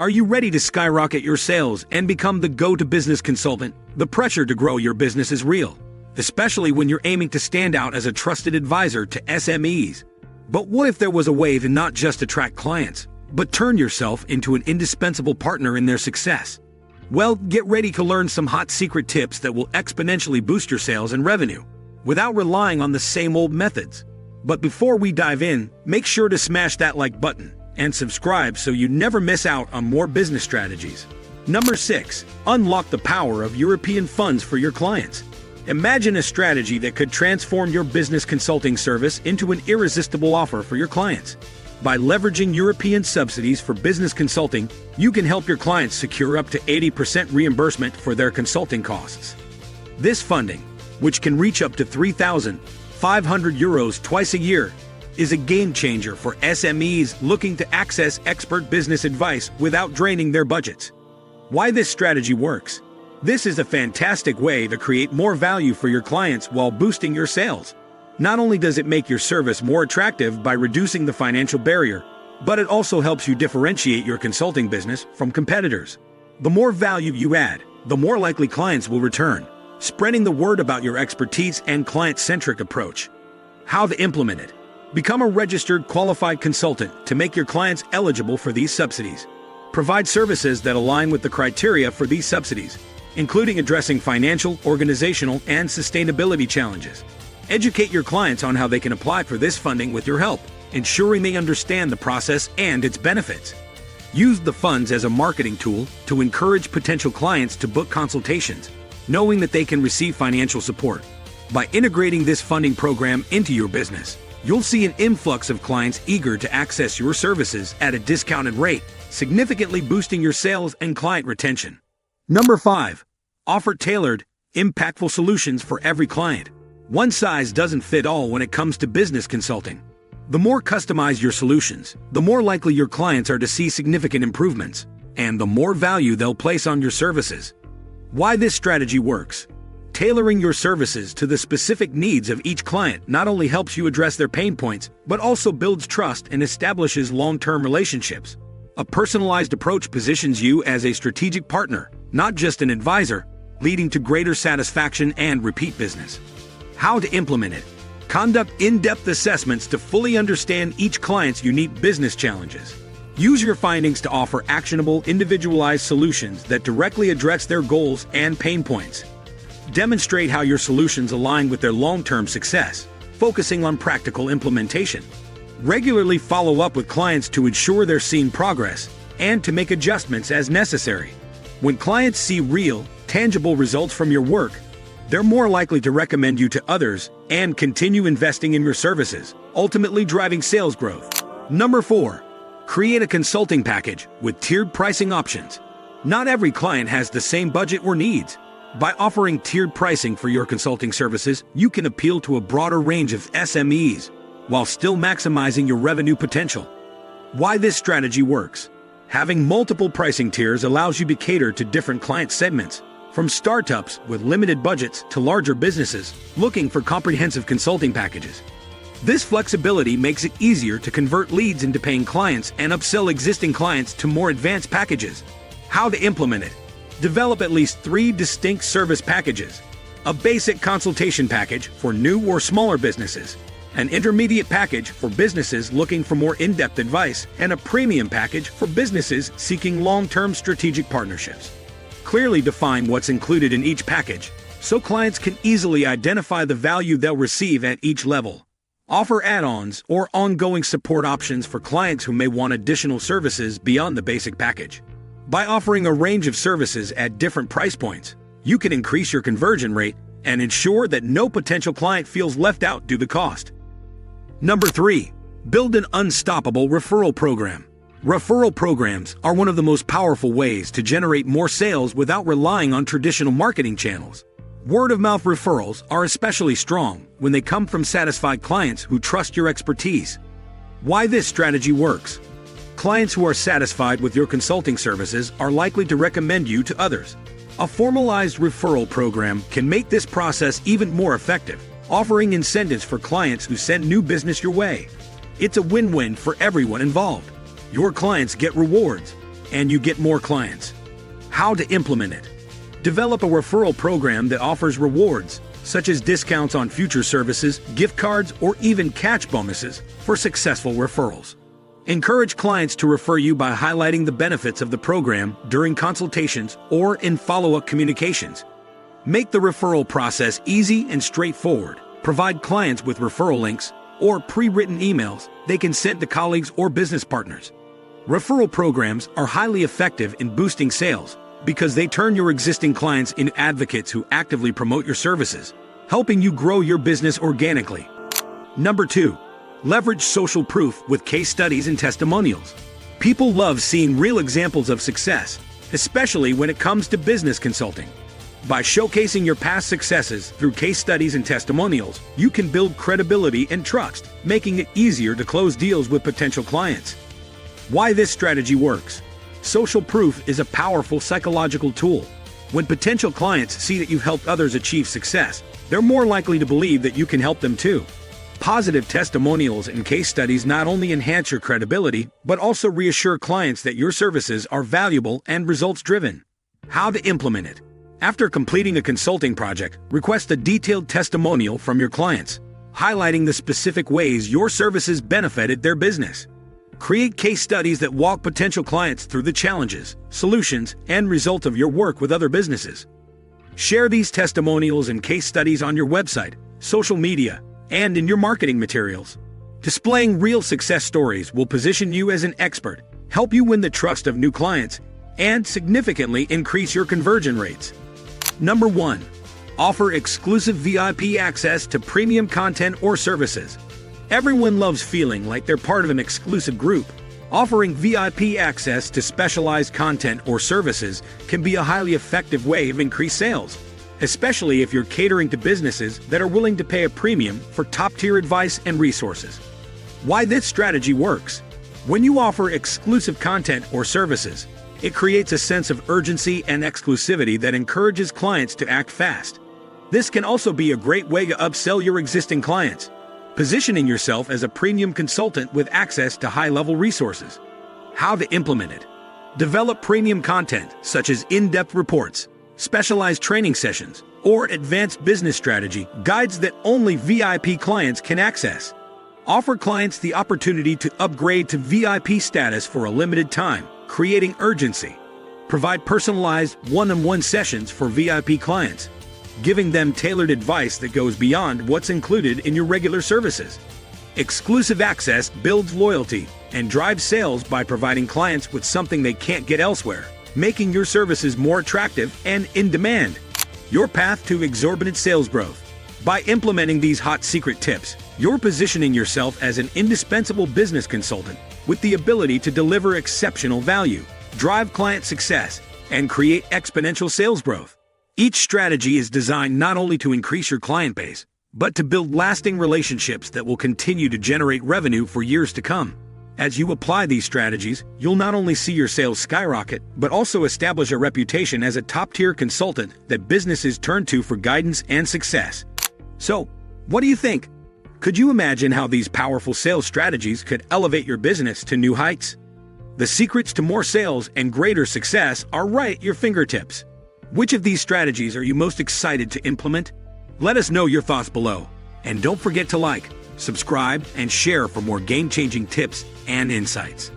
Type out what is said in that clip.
Are you ready to skyrocket your sales and become the go-to business consultant? The pressure to grow your business is real, especially when you're aiming to stand out as a trusted advisor to SMEs. But what if there was a way to not just attract clients, but turn yourself into an indispensable partner in their success? Well, get ready to learn some hot secret tips that will exponentially boost your sales and revenue, without relying on the same old methods. But before we dive in, make sure to smash that like button and subscribe so you never miss out on more business strategies. Number 6. Unlock the power of European funds for your clients. Imagine a strategy that could transform your business consulting service into an irresistible offer for your clients. By leveraging European subsidies for business consulting, you can help your clients secure up to 80% reimbursement for their consulting costs. This funding, which can reach up to €3,500 twice a year, is a game changer for SMEs looking to access expert business advice without draining their budgets. Why this strategy works? This is a fantastic way to create more value for your clients while boosting your sales. Not only does it make your service more attractive by reducing the financial barrier, but it also helps you differentiate your consulting business from competitors. The more value you add, the more likely clients will return, spreading the word about your expertise and client-centric approach. How to implement it? Become a registered qualified consultant to make your clients eligible for these subsidies. Provide services that align with the criteria for these subsidies, including addressing financial, organizational, and sustainability challenges. Educate your clients on how they can apply for this funding with your help, ensuring they understand the process and its benefits. Use the funds as a marketing tool to encourage potential clients to book consultations, knowing that they can receive financial support. By integrating this funding program into your business, you'll see an influx of clients eager to access your services at a discounted rate, significantly boosting your sales and client retention. Number 5. Offer tailored, impactful solutions for every client. One size doesn't fit all when it comes to business consulting. The more customized your solutions, the more likely your clients are to see significant improvements, and the more value they'll place on your services. Why this strategy works? Tailoring your services to the specific needs of each client not only helps you address their pain points, but also builds trust and establishes long-term relationships. A personalized approach positions you as a strategic partner, not just an advisor, leading to greater satisfaction and repeat business. How to implement it? Conduct in-depth assessments to fully understand each client's unique business challenges. Use your findings to offer actionable, individualized solutions that directly address their goals and pain points. Demonstrate how your solutions align with their long-term success, focusing on practical implementation. Regularly follow up with clients to ensure they're seeing progress and to make adjustments as necessary. When clients see real, tangible results from your work, they're more likely to recommend you to others and continue investing in your services, ultimately driving sales growth. Number 4. Create a consulting package with tiered pricing options. Not every client has the same budget or needs. By offering tiered pricing for your consulting services, you can appeal to a broader range of SMEs, while still maximizing your revenue potential. Why this strategy works? Having multiple pricing tiers allows you to cater to different client segments, from startups with limited budgets to larger businesses looking for comprehensive consulting packages. This flexibility makes it easier to convert leads into paying clients and upsell existing clients to more advanced packages. How to implement it? Develop at least 3 distinct service packages: a basic consultation package for new or smaller businesses, an intermediate package for businesses looking for more in-depth advice, and a premium package for businesses seeking long-term strategic partnerships. Clearly define what's included in each package, so clients can easily identify the value they'll receive at each level. Offer add-ons or ongoing support options for clients who may want additional services beyond the basic package. By offering a range of services at different price points, you can increase your conversion rate and ensure that no potential client feels left out due to cost. Number 3. Build an unstoppable referral program. Referral programs are one of the most powerful ways to generate more sales without relying on traditional marketing channels. Word-of-mouth referrals are especially strong when they come from satisfied clients who trust your expertise. Why this strategy works? Clients who are satisfied with your consulting services are likely to recommend you to others. A formalized referral program can make this process even more effective, offering incentives for clients who send new business your way. It's a win-win for everyone involved. Your clients get rewards, and you get more clients. How to implement it. Develop a referral program that offers rewards, such as discounts on future services, gift cards, or even catch bonuses for successful referrals. Encourage clients to refer you by highlighting the benefits of the program during consultations or in follow-up communications. Make the referral process easy and straightforward. Provide clients with referral links or pre-written emails they can send to colleagues or business partners. Referral programs are highly effective in boosting sales because they turn your existing clients into advocates who actively promote your services, helping you grow your business organically. Number 2. Leverage social proof with case studies and testimonials. People love seeing real examples of success, especially when it comes to business consulting. By showcasing your past successes through case studies and testimonials, you can build credibility and trust, making it easier to close deals with potential clients. Why this strategy works. Social proof is a powerful psychological tool. When potential clients see that you've helped others achieve success, they're more likely to believe that you can help them too. Positive testimonials and case studies not only enhance your credibility, but also reassure clients that your services are valuable and results-driven. How to implement it. After completing a consulting project, request a detailed testimonial from your clients, highlighting the specific ways your services benefited their business. Create case studies that walk potential clients through the challenges, solutions, and results of your work with other businesses. Share these testimonials and case studies on your website, social media, and in your marketing materials. Displaying real success stories will position you as an expert, help you win the trust of new clients, and significantly increase your conversion rates. Number 1. Offer exclusive VIP access to premium content or services. Everyone loves feeling like they're part of an exclusive group. Offering VIP access to specialized content or services can be a highly effective way of increased sales, especially if you're catering to businesses that are willing to pay a premium for top-tier advice and resources. Why this strategy works. When you offer exclusive content or services, it creates a sense of urgency and exclusivity that encourages clients to act fast. This can also be a great way to upsell your existing clients, positioning yourself as a premium consultant with access to high-level resources. How to implement it. Develop premium content such as in-depth reports, specialized training sessions, or advanced business strategy guides that only VIP clients can access. Offer clients the opportunity to upgrade to VIP status for a limited time, creating urgency. Provide personalized one-on-one sessions for VIP clients, giving them tailored advice that goes beyond what's included in your regular services. Exclusive access builds loyalty and drives sales by providing clients with something they can't get elsewhere, making your services more attractive and in demand. Your path to exorbitant sales growth. By implementing these hot secret tips, you're positioning yourself as an indispensable business consultant with the ability to deliver exceptional value, drive client success, and create exponential sales growth. Each strategy is designed not only to increase your client base, but to build lasting relationships that will continue to generate revenue for years to come. As you apply these strategies, you'll not only see your sales skyrocket, but also establish a reputation as a top-tier consultant that businesses turn to for guidance and success. So, what do you think? Could you imagine how these powerful sales strategies could elevate your business to new heights? The secrets to more sales and greater success are right at your fingertips. Which of these strategies are you most excited to implement? Let us know your thoughts below. And don't forget to like, subscribe, and share for more game-changing tips and insights.